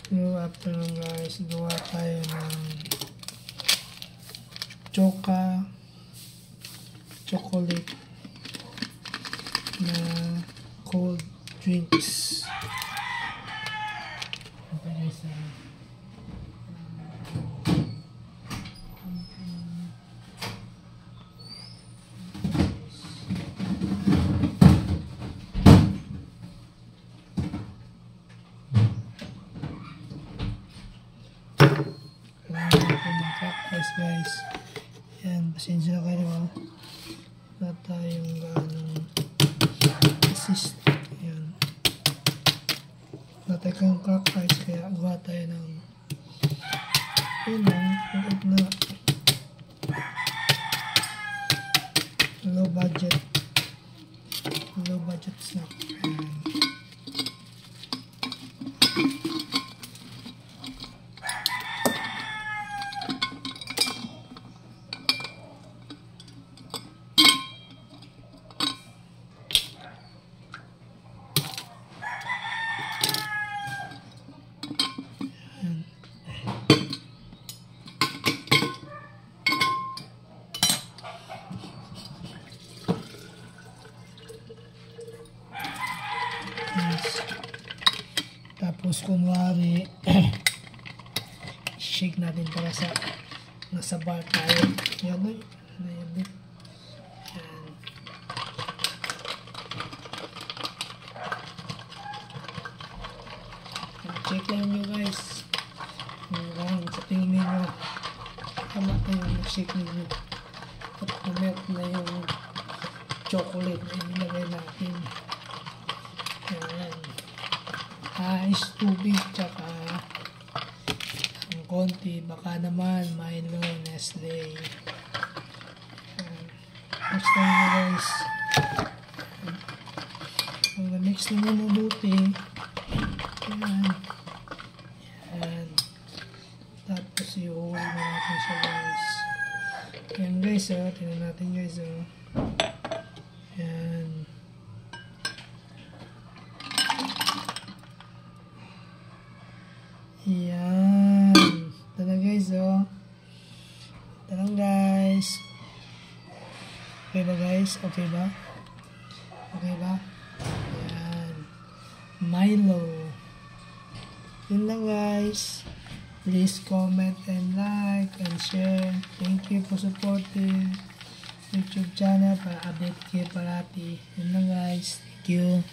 So after nun guys, gawa tayo ng chocolate na cold drinks. Okay guys, guys, yan, pasensya na kayo, wala tayong ganong assist, yan, wala tayong crack ice, kaya gawa tayo ng yun lang, na low budget snack. Tapos kunwari shake natin para sa nasa bar tayo. Yan o. Yan. Check lang nyo guys. Yan, sa tingin nyo tama na yung shake ninyo at na-melt na yung chocolate na inilagay natin. Yan. Ice, tubig, tsaka ang konti, baka naman Milo, Nestle. Mix na nyo guys. Mix na nyo mabuti. Yan. Yan. Tapos iuwi na natin siya guys. Yan guys, tingnan natin guys. Yan. Yan. Ito na guys, Ito lang guys. Okay ba guys? Okay ba? Okay ba? Yan. Milo. Yun lang guys. Please comment and like and share. Thank you for supporting YouTube channel para update kayo parati. Yun lang guys. Thank you.